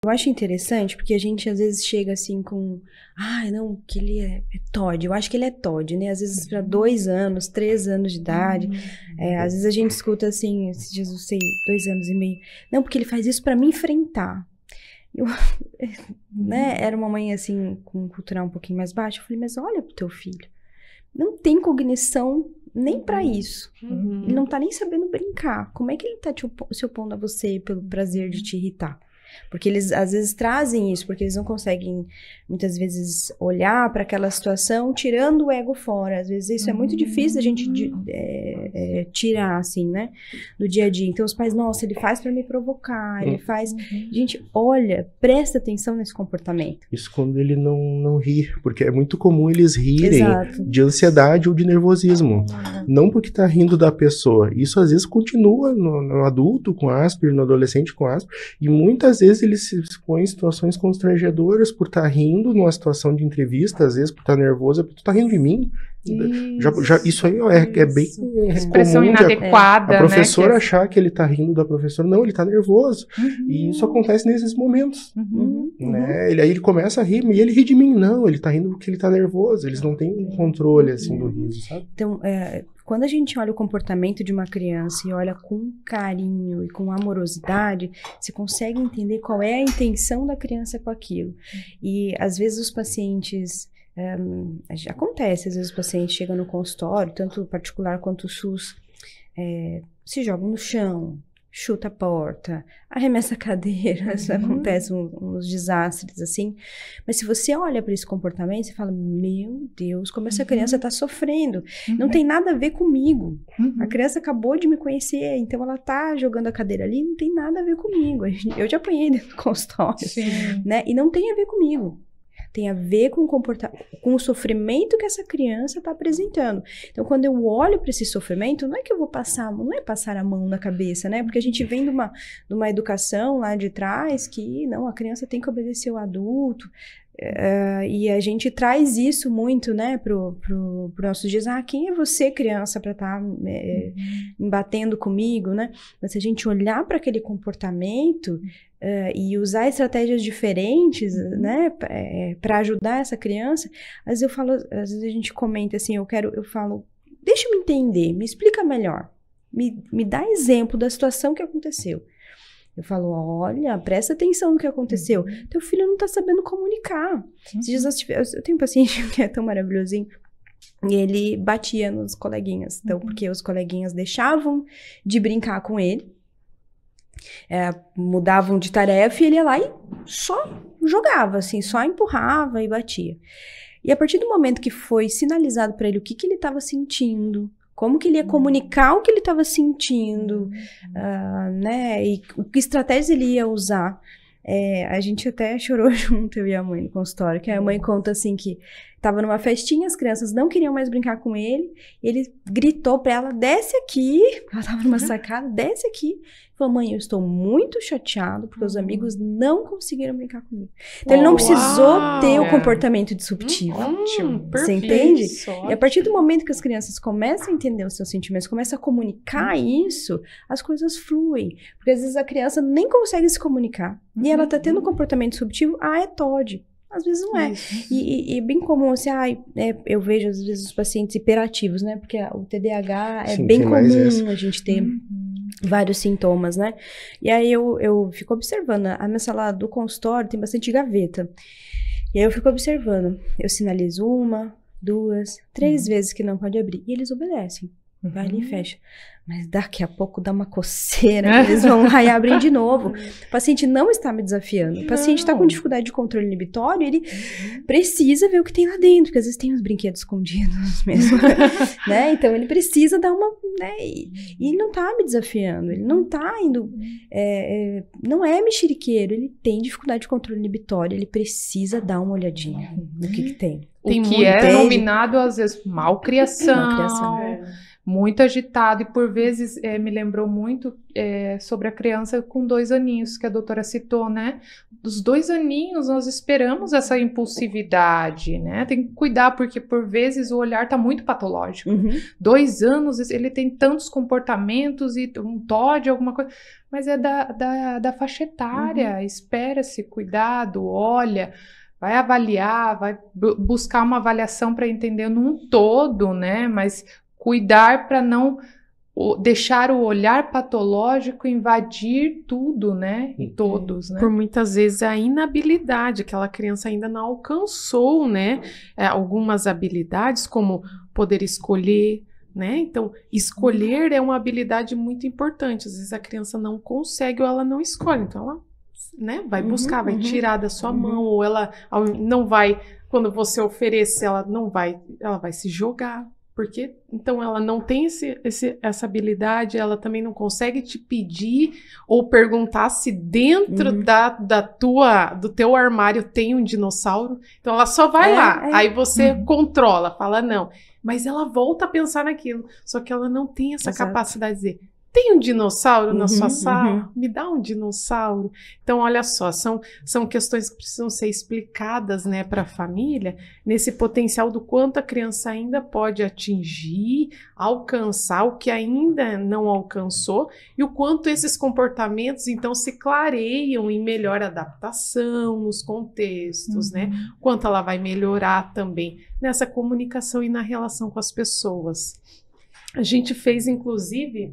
Eu acho interessante porque a gente às vezes chega assim com, não, que ele é TOD. Eu acho que ele é TOD, né? Às vezes para 2 anos, 3 anos de idade. Às vezes a gente escuta assim, esses dias eu sei, 2 anos e meio. Não, porque ele faz isso para me enfrentar. Eu, né? Era uma mãe assim, com um cultural um pouquinho mais baixo. Eu falei, mas olha pro teu filho. Não tem cognição nem para isso. Ele não tá nem sabendo brincar. Como é que ele tá se opondo a você pelo prazer de te irritar? Porque eles, às vezes, trazem isso, porque eles não conseguem, muitas vezes, olhar para aquela situação, tirando o ego fora. Às vezes, isso é muito difícil a gente tirar, assim, né? Do dia a dia. Então, os pais, nossa, ele faz para me provocar, ele faz... Gente, olha, presta atenção nesse comportamento. Isso quando ele não ri, porque é muito comum eles rirem Exato. de ansiedade ou de nervosismo. Não porque tá rindo da pessoa. Isso, às vezes, continua no adulto com Asperger, no adolescente com Asperger, e muitas vezes ele se expõe em situações constrangedoras por estar rindo numa situação de entrevista, às vezes por estar nervoso, tu tá rindo de mim? Isso aí é bem expressão comum inadequada, a professora né? achar que ele tá rindo da professora. Não, ele tá nervoso. E isso acontece nesses momentos. Né? Aí ele começa a rir, e ele ri de mim. Não, ele tá rindo porque ele tá nervoso. Eles não têm controle, assim, do riso, sabe? Então, quando a gente olha o comportamento de uma criança e olha com carinho e com amorosidade, você consegue entender qual é a intenção da criança com aquilo. E, às vezes, os pacientes... acontece, às vezes, os pacientes chegam no consultório, tanto o particular quanto o SUS, se jogam no chão, chuta a porta, arremessa a cadeira, acontece uns desastres assim, mas se você olha para esse comportamento, você fala, meu Deus, como essa criança está sofrendo, não tem nada a ver comigo, a criança acabou de me conhecer, então ela tá jogando a cadeira ali, não tem nada a ver comigo, eu já apanhei dentro do consultório, né, e não tem a ver comigo. Tem a ver com o sofrimento que essa criança está apresentando. Então, quando eu olho para esse sofrimento, não é que eu vou não é passar a mão na cabeça, né? Porque a gente vem de uma educação lá de trás que, não, a criança tem que obedecer o adulto. E a gente traz isso muito, né, pro nossos dias. Quem é você, criança, para estar batendo comigo, né? Mas se a gente olhar para aquele comportamento e usar estratégias diferentes, né, para ajudar essa criança, às vezes a gente comenta assim, eu falo, deixa eu me entender, me explica melhor, me dá exemplo da situação que aconteceu. Eu falo, olha, presta atenção no que aconteceu. Teu filho não tá sabendo comunicar. Eu tenho um paciente que é tão maravilhosinho, e ele batia nos coleguinhas. Então, porque os coleguinhas deixavam de brincar com ele, mudavam de tarefa, e ele ia lá e só jogava, assim, só empurrava e batia. E a partir do momento que foi sinalizado para ele o que ele estava sentindo, como que ele ia comunicar o que ele estava sentindo, né, e que estratégias ele ia usar. A gente até chorou junto, eu e a mãe, no consultório, que a mãe conta assim que estava numa festinha, as crianças não queriam mais brincar com ele, e ele gritou para ela, desce aqui, ela estava numa sacada, desce aqui. Falou, mãe, eu estou muito chateado porque os amigos não conseguiram brincar comigo. Então ele não precisou ter o comportamento disruptivo. Você entende? E a partir do momento que as crianças começam a entender os seus sentimentos, começam a comunicar isso, as coisas fluem. Porque às vezes a criança nem consegue se comunicar. E ela está tendo um comportamento disruptivo, é TOD. Às vezes não é. E bem comum, assim, eu vejo às vezes os pacientes hiperativos, né? Porque o TDAH é bem comum a gente ter vários sintomas, né? E aí eu fico observando, a minha sala do consultório tem bastante gaveta. E aí eu fico observando, eu sinalizo 1, 2, 3 vezes que não pode abrir. E eles obedecem. Vai ali e fecha. Mas daqui a pouco dá uma coceira, eles vão lá e abrem de novo. O paciente não está me desafiando. O paciente está com dificuldade de controle inibitório, ele precisa ver o que tem lá dentro, porque às vezes tem uns brinquedos escondidos mesmo, né? Então ele precisa dar uma, né? E ele não está me desafiando, ele não está indo, não é mexeriqueiro, ele tem dificuldade de controle inibitório, ele precisa dar uma olhadinha no que tem. O que é denominado, às vezes, malcriação. muito agitado, e por vezes me lembrou muito sobre a criança com 2 aninhos, que a doutora citou, né? Dos 2 aninhos nós esperamos essa impulsividade, né? Tem que cuidar, porque por vezes o olhar está muito patológico. 2 anos, ele tem tantos comportamentos e um TOD, alguma coisa, mas é da faixa etária, espera-se, cuidado, olha, vai avaliar, vai buscar uma avaliação para entender num todo, né? Mas cuidar para não deixar o olhar patológico invadir tudo, né? E todos, né? Por muitas vezes a inabilidade, aquela criança ainda não alcançou, né? Algumas habilidades, como poder escolher, né? Então, escolher é uma habilidade muito importante. Às vezes a criança não consegue ou ela não escolhe, então ela, né, vai buscar, vai tirar da sua mão, ou ela não vai, quando você oferecer, ela vai se jogar. Porque, então, ela não tem essa habilidade, ela também não consegue te pedir ou perguntar se dentro do teu armário tem um dinossauro. Então, ela só vai lá, aí você controla, fala não. Mas ela volta a pensar naquilo, só que ela não tem essa capacidade de dizer, tem um dinossauro na sua sala? Me dá um dinossauro. Então, olha só, são questões que precisam ser explicadas, né, para a família, nesse potencial do quanto a criança ainda pode atingir, alcançar o que ainda não alcançou, e o quanto esses comportamentos, então, se clareiam em melhor adaptação nos contextos, né? Quanto ela vai melhorar também nessa comunicação e na relação com as pessoas. A gente fez, inclusive,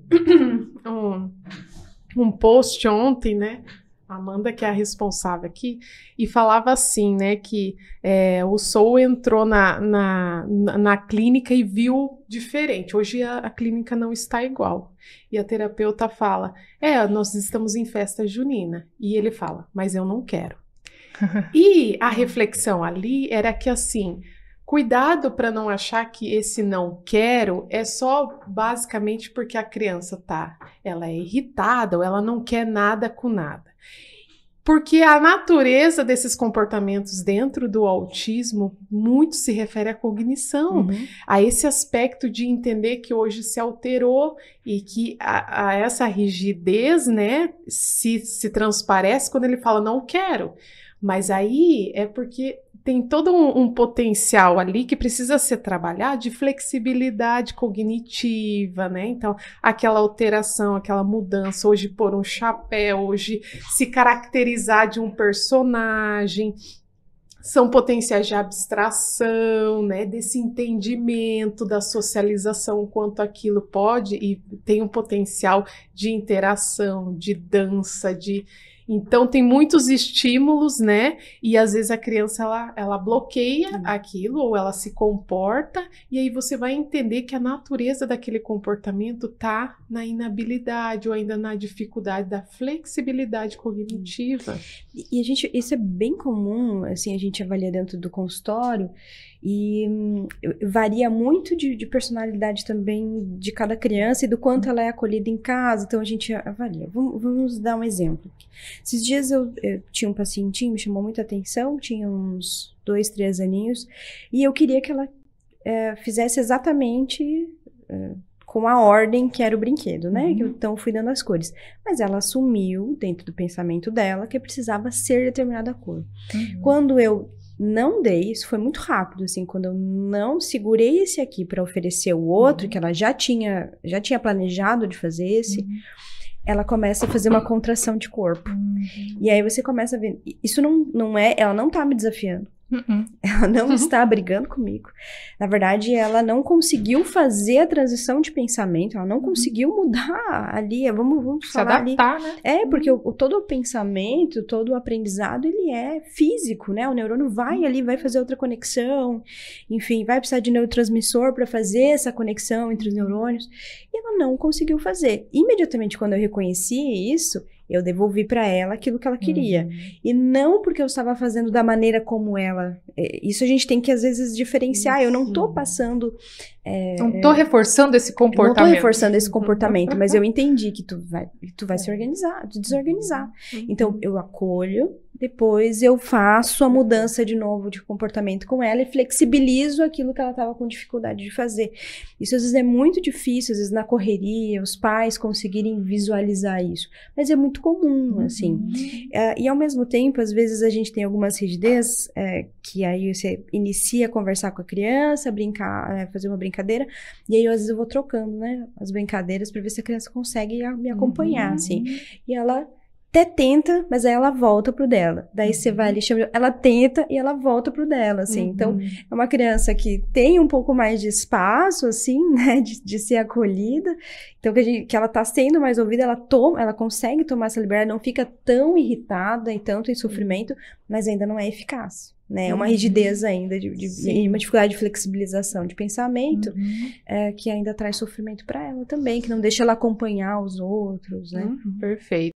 um post ontem, né? A Amanda, que é a responsável aqui, e falava assim, né? Que o Soul entrou na clínica e viu diferente. Hoje a clínica não está igual. E a terapeuta fala, nós estamos em festa junina. E ele fala, mas eu não quero. E a reflexão ali era que, assim, cuidado para não achar que esse não quero é só basicamente porque a criança ela é irritada ou ela não quer nada com nada. Porque a natureza desses comportamentos dentro do autismo muito se refere à cognição, a esse aspecto de entender que hoje se alterou e que a essa rigidez, né, se transparece quando ele fala não quero. Mas aí é porque tem todo um potencial ali que precisa ser trabalhado de flexibilidade cognitiva, né? Então, aquela alteração, aquela mudança, hoje pôr um chapéu, hoje se caracterizar de um personagem, são potenciais de abstração, né? Desse entendimento da socialização, o quanto aquilo pode e tem um potencial de interação, de dança, Então, tem muitos estímulos, né? E às vezes a criança, ela bloqueia aquilo, ou ela se comporta, e aí você vai entender que a natureza daquele comportamento tá na inabilidade, ou ainda na dificuldade da flexibilidade cognitiva. E isso é bem comum, assim, a gente avalia dentro do consultório, e varia muito de personalidade também de cada criança e do quanto ela é acolhida em casa, então a gente avalia. Vamos dar um exemplo. Esses dias eu tinha um pacientinho, me chamou muita atenção, tinha uns 2, 3 aninhos, e eu queria que ela fizesse exatamente com a ordem que era o brinquedo, né? Então eu fui dando as cores. Mas ela assumiu, dentro do pensamento dela, que precisava ser determinada cor. Quando eu não dei, isso foi muito rápido, assim, quando eu não segurei esse aqui para oferecer o outro, que ela já tinha planejado de fazer esse, ela começa a fazer uma contração de corpo. E aí você começa a ver, isso não é, ela não tá me desafiando. Ela não está brigando comigo. Na verdade, ela não conseguiu fazer a transição de pensamento, ela não conseguiu mudar ali, vamos se adaptar, né? Porque todo o pensamento, todo o aprendizado, ele é físico, né? O neurônio vai ali, vai fazer outra conexão, enfim, vai precisar de neurotransmissor para fazer essa conexão entre os neurônios, e ela não conseguiu fazer. Imediatamente, quando eu reconheci isso, eu devolvi para ela aquilo que ela queria. E não porque eu estava fazendo da maneira como ela. Isso a gente tem que, às vezes, diferenciar. Eu não tô passando... não tô reforçando esse comportamento. Não tô reforçando esse comportamento, mas eu entendi que tu vai se organizar, te desorganizar. Então, eu acolho, depois eu faço a mudança de novo de comportamento com ela e flexibilizo aquilo que ela estava com dificuldade de fazer. Isso às vezes é muito difícil, às vezes na correria, os pais conseguirem visualizar isso, mas é muito comum, assim. E ao mesmo tempo, às vezes a gente tem algumas rigidez, que aí você inicia a conversar com a criança, brincar, fazer uma brincadeira, e aí às vezes eu vou trocando, né, as brincadeiras para ver se a criança consegue me acompanhar, assim. E ela até tenta, mas aí ela volta pro dela. Daí você vai ali, chama, ela tenta e ela volta pro dela, assim. Então, é uma criança que tem um pouco mais de espaço, assim, né, de ser acolhida. Então, que ela tá sendo mais ouvida, ela consegue tomar essa liberdade, não fica tão irritada e tanto em sofrimento, mas ainda não é eficaz, né? É uma rigidez ainda, uma dificuldade de flexibilização de pensamento, que ainda traz sofrimento para ela também, que não deixa ela acompanhar os outros, né? Perfeito.